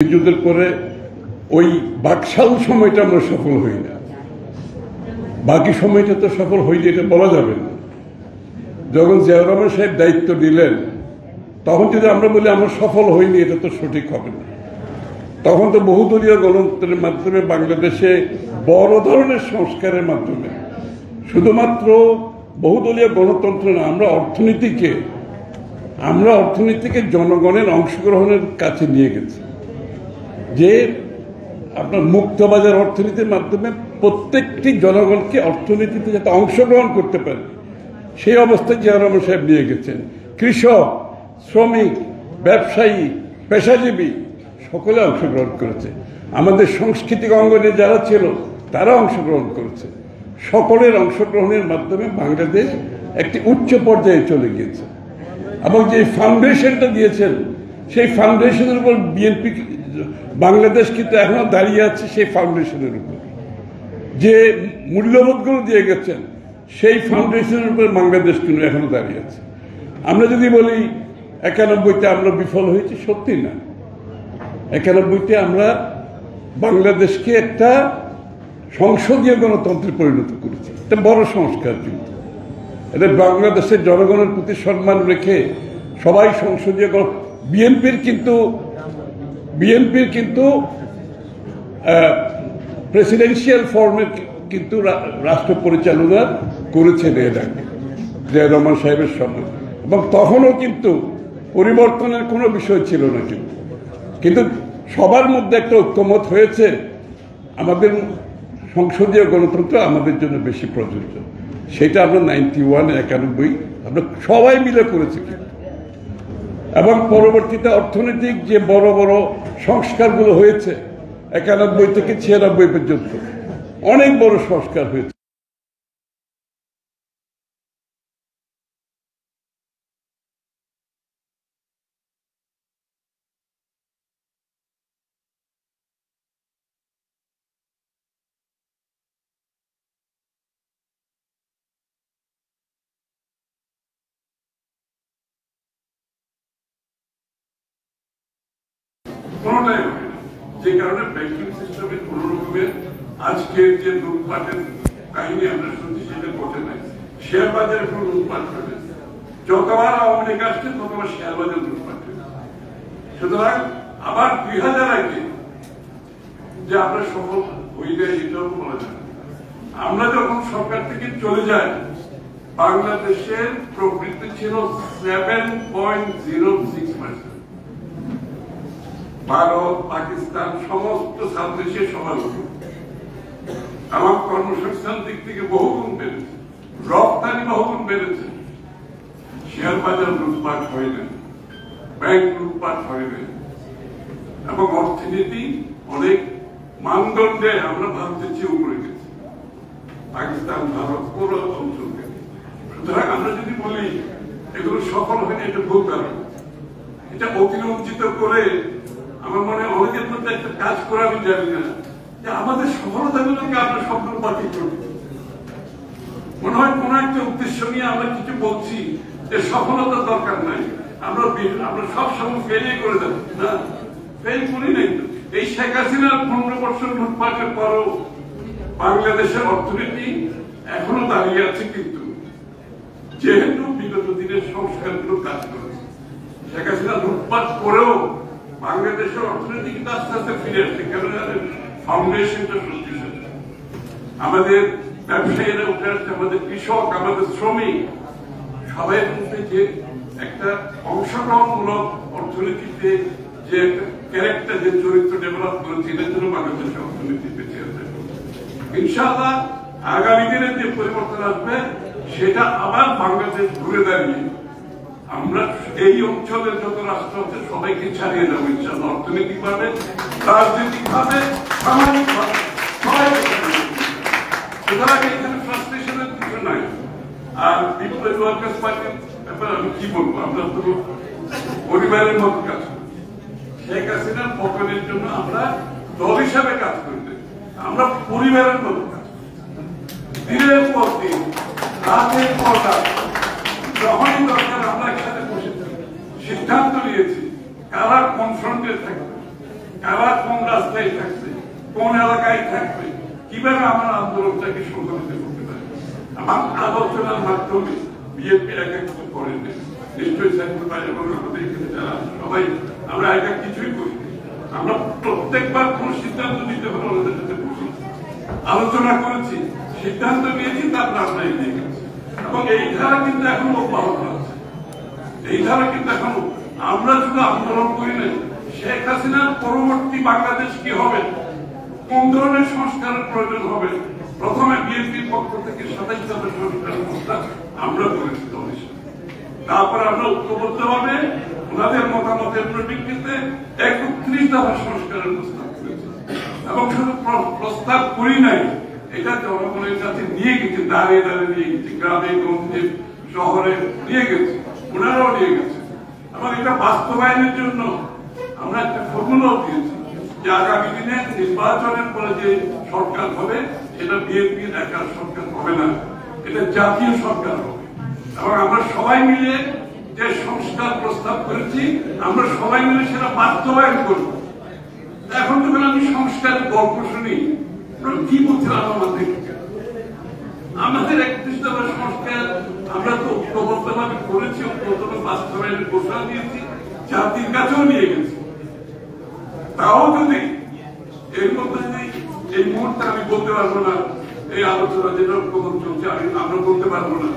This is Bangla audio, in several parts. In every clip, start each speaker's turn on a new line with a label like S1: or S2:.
S1: যুদ্ধের পরে ওই বাকশাল সময়টা আমরা সফল হই না, বাকি সময়টা তো সফল হইলে এটা বলা যাবে না। যখন জিয়াউর রহমান সাহেব দায়িত্ব দিলেন তখন যদি আমরা বলি আমরা সফল হইনি, এটা তো সঠিক হবে না। তখন তো বহুদলীয় গণতন্ত্রের মাধ্যমে বাংলাদেশে বড় ধরনের সংস্কারের মাধ্যমে শুধুমাত্র বহুদলীয় গণতন্ত্র না, আমরা অর্থনীতিকে জনগণের অংশগ্রহণের কাছে নিয়ে গেছি। যে আপনার মুক্তবাজার অর্থনীতির মাধ্যমে প্রত্যেকটি জনগণকে অর্থনীতিতে যাতে অংশগ্রহণ করতে পারে সেই অবস্থায় জিয়াউর রহমান সাহেব নিয়ে গেছেন। কৃষক, শ্রমিক, ব্যবসায়ী, পেশাজীবী সকলে অংশগ্রহণ করেছে। আমাদের সাংস্কৃতিক অঙ্গনে যারা ছিল তারা অংশগ্রহণ করেছে। সকলের অংশগ্রহণের মাধ্যমে বাংলাদেশ একটি উচ্চ পর্যায়ে চলে গিয়েছে। এবং যে ফাউন্ডেশনটা দিয়েছেন সেই ফাউন্ডেশনের উপর বিএনপি বাংলাদেশ কিন্তু এখনো দাঁড়িয়ে আছে। সেই ফাউন্ডেশনের উপর যে মূল্যবোধগুলো দিয়ে গেছেন সেই ফাউন্ডেশনের উপর বাংলাদেশ কিন্তু এখনো দাঁড়িয়ে আছে। আমরা যদি বলি 91-তে আমরা বিফল হয়েছি, সত্যি না। 91-তে আমরা বাংলাদেশকে একটা সংসদীয় গণতন্ত্রে পরিণত করেছি। একটা বড় সংস্কার, কিন্তু এটা বাংলাদেশের জনগণের প্রতি সম্মান রেখে সবাই সংসদীয় বিএনপির কিন্তু প্রেসিডেন্সিয়াল ফর্মে কিন্তু রাষ্ট্র পরিচালনা করেছেন এর আগে জিয়াউর রহমান সাহেবের সময়, এবং তখনও কিন্তু পরিবর্তনের কোনো বিষয় ছিল না। কিন্তু সবার মধ্যে একটা ঐক্যমত হয়েছে আমাদের সংসদীয় গণতন্ত্র আমাদের জন্য বেশি প্রযোজ্য। সেটা আমরা 91 আমরা সবাই মিলে করেছি। এবং পরবর্তীতে অর্থনৈতিক যে বড় বড় সংস্কারগুলো হয়েছে 91 থেকে 96 পর্যন্ত অনেক বড় সংস্কার হয়েছে। কোনটাই হবে না, যে কারণে ব্যাংকিং সিস্টেমের কোন রকমের আজকের যে লুটপাটের কাহিনী আমরা শুনছি সেটা ঘটে নাই। শেয়ার বাজারে কোনো লুটপাট হবে, যতবার আওয়ামী লীগ আসছে ততবার শেয়ার বাজার লুটপাট হবে। সুতরাং আবার 2000 আগে যে আমরা সফল হইলে এটাও বলা যায়। আমরা যখন সরকার থেকে চলে যাই বাংলাদেশের প্রবৃদ্ধি ছিল 7.06%। ভারত, পাকিস্তান সমস্ত সাউথ এশিয়ার সমান। আমার কর্মসংস্থান দিক থেকে বহুগুণ বেড়েছে, রপ্তানি বহুগুণ বেড়েছে। শেয়ার বাজার লুটপাট হয় না, ব্যাংক লুটপাট হয় না, এবং অর্থনীতি অনেক মানদণ্ডে আমরা ভারতের চেয়ে উপরে গেছি, পাকিস্তান, ভারত পুরো অঞ্চলকে। সুতরাং আমরা যদি বলি এগুলো সফল হয়নি, এটা ভুল ধারণা। এটা অতিরঞ্জিত করে আমার মনে হয় অনেকের মধ্যে একটা কাজ করে, আমি জানি না যে আমাদের সফলতাগুলোকে আমরা স্বপ্ন পাখি করি। মনে হয় কোন একটা উদ্দেশ্য নিয়ে আমরা কিছু বলছি যে সফলতার দরকার নাই, আমরা সবসময় ফেলে করে যাচ্ছি। না, ফেল করি নাই তো। এই শেখ হাসিনার 15 বছর লুটপাটের পরও বাংলাদেশের অর্থনীতি এখনো দাঁড়িয়ে আছে, কিন্তু যেহেতু বিগত দিনের সংস্কারগুলো কাজ করেছে। শেখ হাসিনা লুটপাট করেও বাংলাদেশের অর্থনীতি কিন্তু আস্তে আস্তে ফিরে আসছে, কারণ ফাউন্ডেশনটা শক্তিশালী। আমাদের ব্যবসায়ীরা উঠে আসছে, আমাদের কৃষক, আমাদের শ্রমিক, সবাই মধ্যে যে একটা অংশগ্রহণমূলক অর্থনীতিতে যে একটা ক্যারেক্টার, যে চরিত্র ডেভেলপ করেছে, এটার জন্য বাংলাদেশের অর্থনীতি বেঁচে আছে। ইনশাআল্লাহ আগামী দিনে যে পরিবর্তন আসবে সেটা আবার বাংলাদেশ ঘুরে দাঁড়িয়ে আমরা এই অঞ্চলের যত রাষ্ট্র আছে সবাইকে ছাড়িয়ে যাবো ইনশাআল্লাহ। অর্থনৈতিক ভাবে, রাজনৈতিক ভাবে, সামাজিক ভাবে সবাই। সুতরাং এখানে ফ্রাস্ট্রেশনের কিছু নাই। আর বিপ্লবী ওয়ার্কার্স পার্টির ব্যাপারে আমি কি বলবো, আমরা তো পরিবারের মতো কাজ করি। শেখ হাসিনার পতনের জন্য আমরা দল হিসাবে কাজ করি, আমরা পরিবারের মতো কাজ করি। দিনের পর দিন, রাতের পর রাত, যখনই দরকার আমরা একসাথে বসেছি, সিদ্ধান্ত নিয়েছি কারা কনফ্রন্টেড থাকবে, কারা কোন রাস্তায় থাকবে, কোন এলাকায় থাকবে, কিভাবে আমরা আন্দোলনটাকে সংগঠিত করতে পারি। আমার আলোচনার মাধ্যমে বিএনপি একা কিছু করেন নিশ্চয়ই সাইফুল ভাই এবং আমাদের এখানে যারা সবাই আমরা একা কিছুই করি। আমরা প্রত্যেকবার কোন সিদ্ধান্ত নিতে হলে ওদের সাথে বসি, আলোচনা করেছি, সিদ্ধান্ত নিয়েছি, তারপর আমরা এগিয়ে গেছি। এবং এই ধারা কিন্তু এখন অব্যাহত আছে। এই ধারা কিন্তু এখন আমরা শুধু আন্দোলন করি না, শেখ হাসিনার পরবর্তী বাংলাদেশ কি হবে, কোন ধরনের সংস্কারের প্রয়োজন হবে, প্রথমে বিএনপির পক্ষ থেকে 27 দফা সংস্কারের প্রস্তাব আমরা করেছি দলের সাথে। তারপর আমরা ঐক্যবদ্ধভাবে ওনাদের মতামতের পরিপ্রেক্ষিতে 31 দফা সংস্কারের প্রস্তাব করেছি। এবং শুধু প্রস্তাব করি নাই, এটা জনগণের কাছে নিয়ে গেছে, দাঁড়িয়ে দাঁড়িয়ে নিয়ে গেছে, গ্রামে গঞ্জে শহরে নিয়ে গেছে, ওনারাও নিয়ে গেছে। এবং এটা বাস্তবায়নের জন্য আমরা একটা ফর্মুলাও দিয়েছি যে আগামী দিনে নির্বাচনের পরে যে সরকার হবে এটা বিএনপির একার সরকার হবে না, এটা জাতীয় সরকার হবে। এবং আমরা সবাই মিলে যে সংস্কার প্রস্তাব করেছি, আমরা সবাই মিলে সেটা বাস্তবায়ন করব। এখন যখন আমি সংস্কারের গল্প শুনি, কি বলছিলাম আমাদের 31 দফা সংস্কার আমরা তো ঐক্যবদ্ধভাবে করেছি, ঐক্যবদ্ধভাবে বাস্তবায়নের ঘোষণা দিয়েছি, জাতির কাছেও নিয়ে গেছি। তাও যদি এর মধ্যে এই মুহূর্তে আমি বলতে পারবো না, এই আলোচনা যেটা কখন চলছে আমরা বলতে পারবো না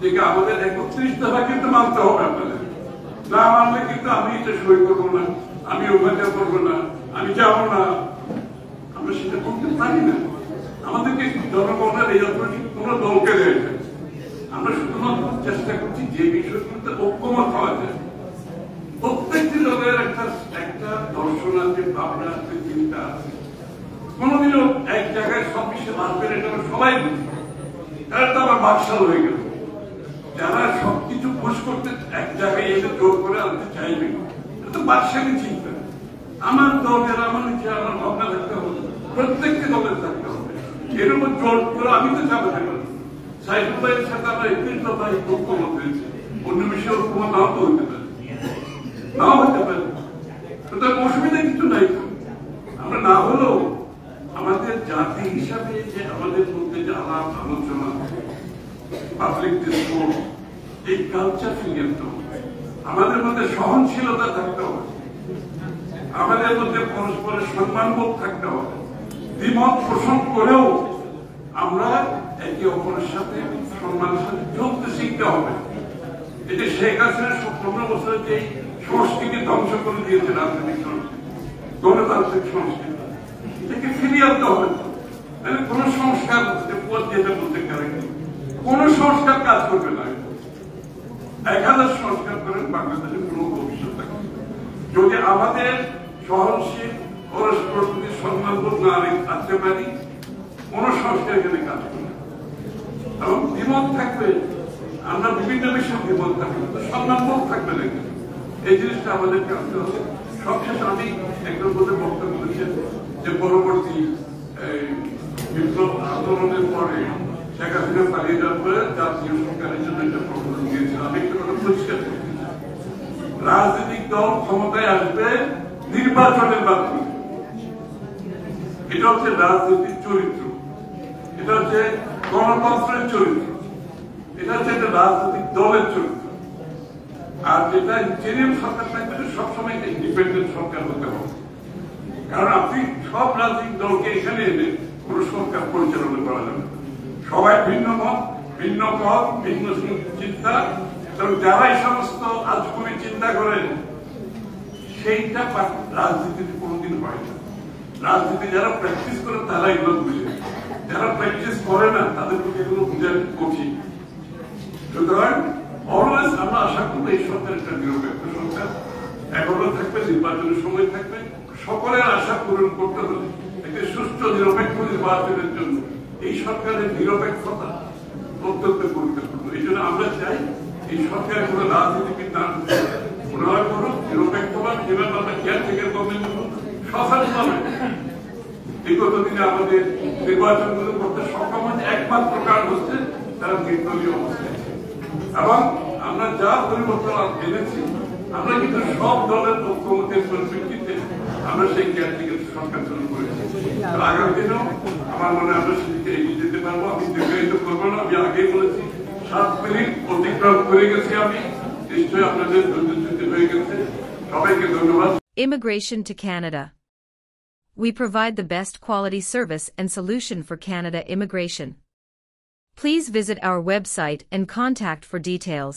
S1: যে আমাদের 31 দফা কিন্তু মানতে হবে। আপনাদের না মানলে কিন্তু আমি এটা সই করবো না, আমি ওখানে করবো না, আমি যাবো না, আমরা সেটা করতে পারি না। আমাদেরকে জনগণের এই অথরিটি কোন দলকে দেয় না। আমরা শুধুমাত্র চেষ্টা করছি যে বিষয়গুলোতে ঐক্যমত হওয়া যায়। প্রত্যেকটি দলের একটা দর্শন আছে, ভাবনা আছে, চিন্তা আছে। কোনদিনও এক জায়গায় সব বিষয়ে আসবেন এটা সবাই বুঝি, এটা তো আমার বাকশাল হয়ে গেল। যারা সবকিছু পুশ করতে এক জায়গায় এসে জোর করে আনতে চাইবে, এটা তো বাকশালী চিন্তা। আমার দলের আমার নিচে আমার ভাবনা থাকতে হবে, প্রত্যেকটি দলের থাকতে হবে। এর উপর জোর করে আমি তো চাপাতে পারি। সাইফুল ভাইয়ের সাথে আমরা 31 দফায় ঐক্যমত হয়েছে, অন্য বিষয়ে ঐক্যমত নাও তো হতে পারে, নাও হতে পারে, সুতরাং অসুবিধা কিছু নাই। আমরা না হলেও আমাদের জাতি হিসাবে যে আমাদের মধ্যে যে আলাপ আলোচনা, পাবলিক ডিসকোর্স, এই কালচার ফিরিয়ে আনতে হবে। আমাদের মধ্যে সহনশীলতা থাকতে হবে, আমাদের মধ্যে পরস্পরের সম্মানবোধ থাকতে হবে। দ্বিমত পোষণ করেও আমরা একে অপরের সাথে সম্মানের সাথে চলতে শিখতে হবে। এটা শেখ হাসিনা 15 বছরের যে সংস্কৃতি ধ্বংস করে দিয়েছে, রাজনৈতিক সংস্কৃতি, গণতান্ত্রিক সংস্কৃতি, এটাকে ফিরিয়ে আনতে হবে। কোন সংস্কার যেটা বলতে পারে, কোন সংস্কার কাজ করবে না। 1000 সংস্কার করেন, বাংলাদেশের কোন ভবিষ্যৎ থাকে যদি আমাদের সহনশীল পরস্পর প্রতি সম্মানবোধ না রাখতে পারি, কোন সংস্কার এখানে কাজ করবে। এবং দ্বিমত থাকবে, আমরা বিভিন্ন বিষয়ে দ্বিমত থাকবে, সম্মানবোধ থাকবে না। এই জিনিসটা আমাদেরকে আনতে হবে। সবশেষে আমি একজন বলে বক্তব্য বলেছেন যে পরবর্তী বিপ্লব আন্দোলনের পরে শেখ হাসিনা পালিয়ে যাওয়ার পরে জাতীয় সরকারের জন্য একটা প্রস্তাব দিয়েছিল। আমি একটা কথা পরিষ্কার করছি, রাজনৈতিক দল ক্ষমতায় আসবে নির্বাচনের মাধ্যমে। এটা হচ্ছে রাজনৈতিক চরিত্র, এটা হচ্ছে গণতন্ত্রের চরিত্র, এটা হচ্ছে একটা রাজনৈতিক দলের চরিত্র। আর যেটা ইন্টেরিয়াম সরকার থাকবে সবসময় একটা ইন্ডিপেন্ডেন্ট সরকার হতে হবে। কারণ আপনি সব রাজনৈতিক দলকে এখানে এনে কোন সরকার পরিচালনা করা যাবে। সবাই ভিন্ন মত, ভিন্ন পথ, ভিন্ন চিন্তা, এবং যারা এই সমস্ত আজগুলি চিন্তা করেন সেইটা রাজনীতিতে কোনোদিন হয় না। রাজনীতি যারা প্র্যাকটিস করে তারা এগুলো বুঝে, যারা প্র্যাকটিস করে না তাদের প্রতি এগুলো বোঝার কঠিন। সুতরাং অলওয়েজ আমরা আশা করবো এই সরকার একটা নিরপেক্ষ সরকার, এখনো থাকবে, নির্বাচনের সময় থাকবে। সকলের আশা পূরণ করতে হলে একটি সুষ্ঠু নিরপেক্ষ নির্বাচনের জন্য এই সরকারের নিরপেক্ষতা অত্যন্ত গুরুত্বপূর্ণ। এই জন্য আমরা চাই এই সরকার কোনো রাজনীতিবিদ না ওনারা করুন নিরপেক্ষভাবে, যেভাবে আমরা কেয়ারটেকার গভর্নমেন্ট সফলভাবে বিগত দিনে আমাদের নির্বাচনগুলো করতে সক্ষম হচ্ছে। একমাত্র কারণ হচ্ছে তারা নির্দলীয় অবস্থায়, এবং আমরা যা পরিবর্তন এনেছি আমরা কিন্তু সব দলের ঐক্যমতের পরিপ্রেক্ষিতে আমরা সেই কেয়ারটেকার সরকার চালু করেছি। আগামী দিনেও আমার মনে হয় আমরা সেদিকে এগিয়ে যেতে পারবো। আমি দীর্ঘায়িত করবো না, আমি আগেই বলেছি 7 মিনিট অতিক্রম করে গেছি আমি, নিশ্চয়ই আপনাদের ধৈর্যচ্যুতি হয়ে গেছে। সবাইকে ধন্যবাদ।
S2: Immigration to Canada. We provide the best quality service and solution for Canada immigration. Please visit our website and contact for details.